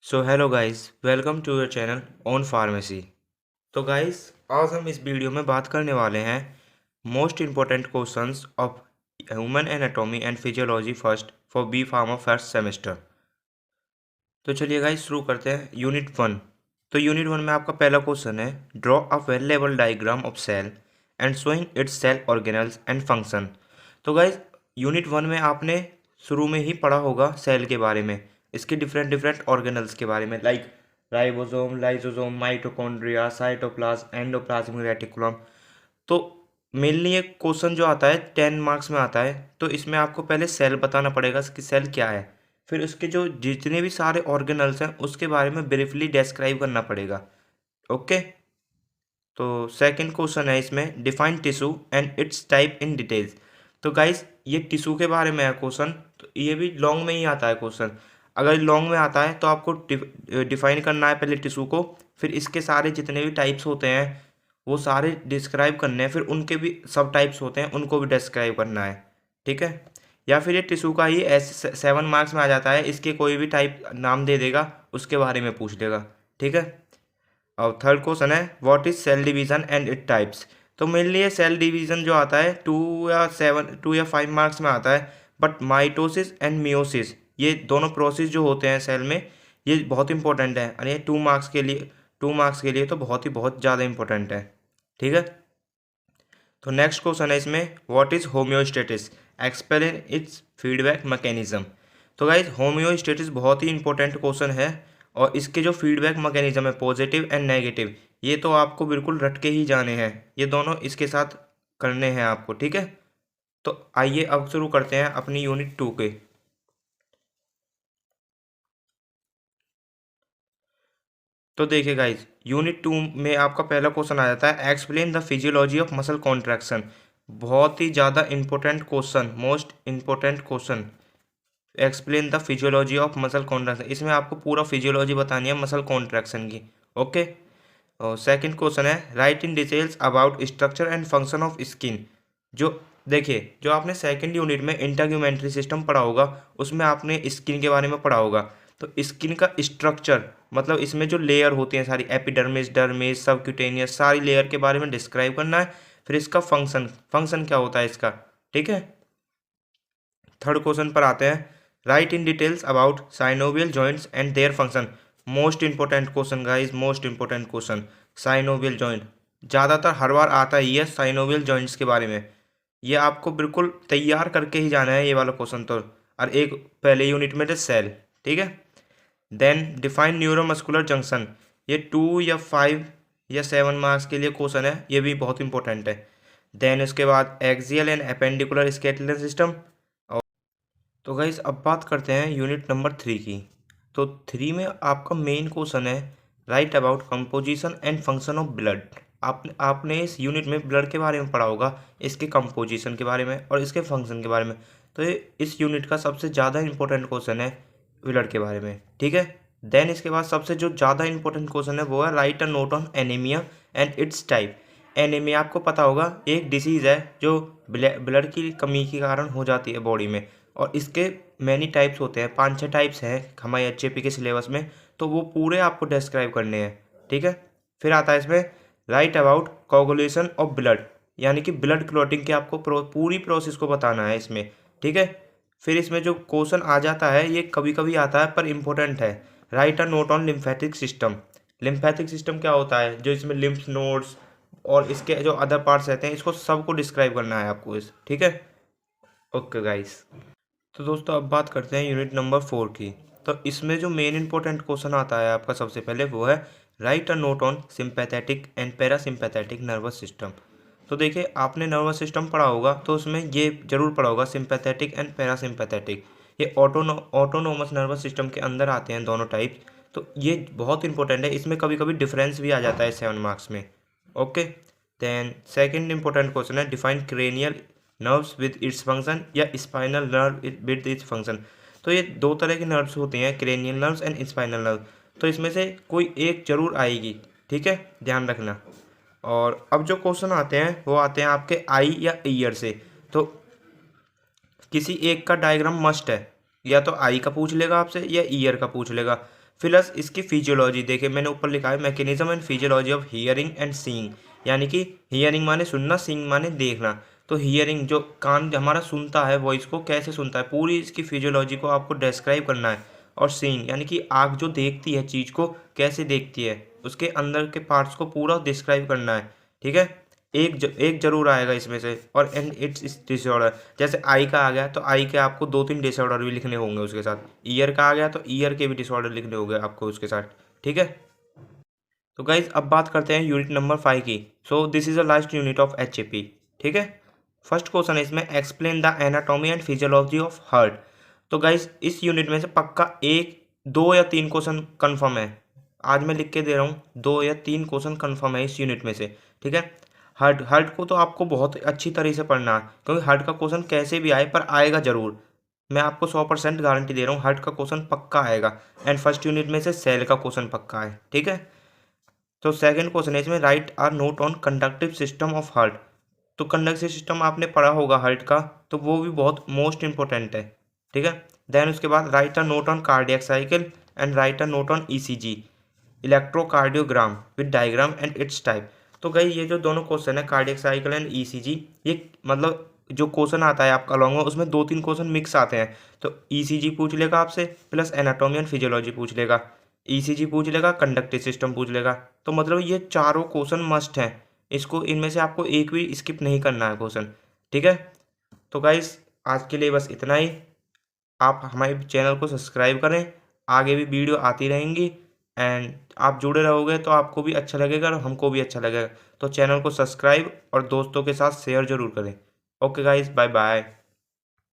So hello guys, welcome to your channel on pharmacy. तो guys, आज हम इस वीडियो में बात करने वाले हैं most important questions of human anatomy and physiology first for B pharma first semester. तो चलिए गाइस, शुरू करते हैं यूनिट 1। तो यूनिट 1 में आपका पहला क्वेश्चन है, draw a well level diagram of cell and showing its cell organelles and function. तो गाइस, यूनिट 1 में आपने शुरू में ही पढ़ा होगा सेल के बारे में, इसके डिफरेंट डिफरेंट ऑर्गेनल्स के बारे में, like ribosome, lysosome, mitochondria, cytoplasm, endoplasmic reticulum. तो मेनली ये क्वेश्चन जो आता है 10 मार्क्स में आता है। तो इसमें आपको पहले सेल बताना पड़ेगा कि सेल क्या है, फिर उसके जो जितने भी सारे ऑर्गेनल्स हैं उसके बारे में ब्रीफली डिस्क्राइब करना पड़ेगा। ओके। तो सेकंड क्वेश्चन है इसमें, define tissue and its type in details. तो गाइस, ये टिश्यू के बारे में है क्वेश्चन, तो ये भी लॉन्ग में ही आता है क्वेश्चन। अगर लॉन्ग में आता है तो आपको डिफाइन करना है पहले टिश्यू को, फिर इसके सारे जितने भी टाइप्स होते हैं वो सारे डिस्क्राइब करने हैं, फिर उनके भी सब टाइप्स होते हैं उनको भी डिस्क्राइब करना है। ठीक है। या फिर ये टिश्यू का ही ऐसे 7 मार्क्स में आ जाता है, इसके कोई भी टाइप नाम दे देगा, उसके बारे में पूछ लेगा। ठीक है। और थर्ड क्वेश्चन है, what is cell division and it types. तो मेनली ये सेल डिवीजन जो आता है 2 या 5 मार्क्स में आता है, बट माइटोसिस एंड मियोसिस ये दोनों प्रोसेस जो होते हैं सेल में, ये बहुत इंपॉर्टेंट है, और ये 2 मार्क्स के लिए तो बहुत ज़्यादा इंपॉर्टेंट है। ठीक है। तो नेक्स्ट क्वेश्चन है इसमें, what is homeostasis, explain it's feedback mechanism. तो गाइज, होम्योस्टेटिस बहुत ही इंपॉर्टेंट क्वेश्चन है, और इसके जो फीडबैक मैकेनिज्म है पॉजिटिव एंड नेगेटिव, ये तो आपको बिल्कुल रट के ही जाने हैं, ये दोनों इसके साथ करने हैं आपको। ठीक है। तो आइए अब शुरू करते हैं अपनी यूनिट 2 के। तो देखिए गाइज, यूनिट 2 में आपका पहला क्वेश्चन आ जाता है, explain the physiology of muscle contraction. बहुत ही ज़्यादा important question, most important question, explain the physiology of muscle contraction. इसमें आपको पूरा फिजियोलॉजी बतानी है मसल कॉन्ट्रैक्शन की। ओके। और सेकंड क्वेश्चन है, right in details about structure and function of skin. जो देखिए, जो आपने सेकंड यूनिट में इंटरग्यूमेंट्री सिस्टम पढ़ा होगा, उसमें आपने स्किन के बारे में पढ़ा होगा। तो स्किन का स्ट्रक्चर मतलब इसमें जो लेयर होती हैं सारी, एपिडर्मिस, डर्मिस, सबक्यूटेनियस, सारी लेयर के बारे में डिस्क्राइब करना है। फिर इसका फंक्शन, फंक्शन क्या होता है इसका। ठीक है। थर्ड क्वेश्चन पर आते हैं, right in details about synovial joints and their function. Most important question guys, most important question, synovial joint. ज़्यादातर हर बार आता ही है साइनोवियल जॉइंट्स के बारे में, ये आपको बिल्कुल तैयार करके ही जाना है ये वाला क्वेश्चन तो। और एक पहले यूनिट में थे सेल। ठीक है। देन डिफाइन न्यूरोमस्कुलर जंक्शन, ये 2 या 5 या 7 मार्क्स के लिए क्वेश्चन है, ये भी बहुत इंपॉर्टेंट है। देन उसके बाद axial and appendicular skeletal system. तो गाइस, अब बात करते हैं यूनिट नंबर 3 की। तो 3 में आपका मेन क्वेश्चन है, right about composition and function of blood. आपने इस यूनिट में ब्लड के बारे में पढ़ा होगा, इसके कंपोजिशन के बारे में और इसके फंक्शन के बारे में। तो ये इस यूनिट का सबसे ज़्यादा इंपॉर्टेंट क्वेश्चन है ब्लड के बारे में। ठीक है। देन इसके बाद सबसे जो ज़्यादा इंपॉर्टेंट क्वेश्चन है वो है, right a note on anaemia and its type. Anaemia आपको पता होगा, एक डिसीज़ है जो ब्लड की कमी के कारण हो जाती है बॉडी में, और इसके मैनी टाइप्स होते हैं, 5-6 टाइप्स हैं हमारे एचएपी के सिलेबस में, तो वो पूरे आपको डिस्क्राइब करने हैं। ठीक है। फिर आता है इसमें, right about coagulation of blood, यानी कि ब्लड क्लॉटिंग के आपको पूरी प्रोसेस को बताना है इसमें। ठीक है। फिर इसमें जो क्वेश्चन आ जाता है, ये कभी कभी आता है पर इम्पोर्टेंट है, right a note on lymphatic system. Lymphatic system क्या होता है, जो इसमें लिम्फ नोड्स और इसके जो अदर पार्ट्स रहते हैं, इसको सबको डिस्क्राइब करना है आपको इस। ठीक है। Okay guys. तो दोस्तों, अब बात करते हैं यूनिट नंबर 4 की। तो इसमें जो मेन इंपॉर्टेंट क्वेश्चन आता है आपका सबसे पहले, वो है right a note on sympathetic and parasympathetic nervous system. तो देखिए, आपने नर्वस सिस्टम पढ़ा होगा तो उसमें ये जरूर पढ़ा होगा सिंपैथेटिक एंड पैरासिम्पैथेटिक, ये ऑटोनोमस नर्वस सिस्टम के अंदर आते हैं दोनों टाइप। तो ये बहुत इंपॉर्टेंट है, इसमें कभी कभी डिफरेंस भी आ जाता है 7 मार्क्स में। Okay. Then second important question है, define cranial nerves with its function या spinal nerve with its function. तो ये दो तरह के नर्व्स होते हैं, cranial nerves and spinal nerve. तो इसमें से कोई एक जरूर आएगी। ठीक है, ध्यान रखना। और अब जो क्वेश्चन आते हैं वो आते हैं आपके आई या ईयर से। तो किसी एक का डायग्राम मस्ट है, या तो आई का पूछ लेगा आपसे या ईयर का पूछ लेगा। प्लस इसकी फिजियोलॉजी। देखिए मैंने ऊपर लिखा है mechanism and physiology of hearing and seeing, यानी कि हियरिंग माने सुनना, सीइंग माने देखना। तो हियरिंग जो कान हमारा सुनता है वॉइस को कैसे सुनता है, पूरी इसकी फिजियोलॉजी को आपको डिस्क्राइब करना है। और सीइंग यानी कि आँख जो देखती है चीज़ को कैसे देखती है, उसके अंदर के पार्ट्स को पूरा डिस्क्राइब करना है। ठीक है, एक जरूर आएगा इसमें से। और एंड इट्स डिसऑर्डर, जैसे आई का आ गया तो आई के आपको 2-3 डिसऑर्डर भी लिखने होंगे उसके साथ। ईयर का आ गया तो ईयर के भी डिसऑर्डर लिखने होंगे आपको उसके साथ। ठीक है, तो गाइज अब बात करते हैं यूनिट नंबर 5 की। So this is the last unit of HAP। ठीक है, फर्स्ट क्वेश्चन है इसमें, explain the anatomy and physiology of heart. तो गाइज इस यूनिट में से पक्का 1, 2 या 3 क्वेश्चन कन्फर्म है। आज मैं लिख के दे रहा हूँ 2 या 3 क्वेश्चन कन्फर्म है इस यूनिट में से। ठीक है, हार्ट हार्ट को तो आपको बहुत अच्छी तरह से पढ़ना है, क्योंकि हार्ट का क्वेश्चन कैसे भी आए पर आएगा जरूर। मैं आपको 100% गारंटी दे रहा हूँ, हार्ट का क्वेश्चन पक्का आएगा। एंड फर्स्ट यूनिट में से सेल का क्वेश्चन पक्का है। ठीक है, तो सेकंड क्वेश्चन है इसमें, write a note on conductive system of heart. तो कंडक्टिव सिस्टम आपने पढ़ा होगा हार्ट का, तो वो भी बहुत मोस्ट इंपॉर्टेंट है। ठीक है, देन उसके बाद write a note on cardiac cycle and write a note on ECG, electrocardiogram with diagram and its type. तो गई ये जो दोनों क्वेश्चन है कार्डियक साइकिल एंड ECG, ये मतलब जो क्वेश्चन आता है आपका लॉन्ग में उसमें 2-3 क्वेश्चन मिक्स आते हैं। तो ECG पूछ लेगा आपसे, प्लस एनाटॉमी एंड फिजियोलॉजी पूछ लेगा, ECG पूछ लेगा, कंडक्टिव सिस्टम पूछ लेगा। तो मतलब ये चारों क्वेश्चन मस्ट हैं, इसको इनमें से आपको एक भी स्किप नहीं करना है क्वेश्चन। ठीक है, तो गाइस आज के लिए बस इतना ही। आप हमारे चैनल को सब्सक्राइब करें, आगे भी वीडियो आती रहेंगी। एंड आप जुड़े रहोगे तो आपको भी अच्छा लगेगा और हमको भी अच्छा लगेगा। तो चैनल को सब्सक्राइब और दोस्तों के साथ शेयर ज़रूर करें। Okay guys, bye bye.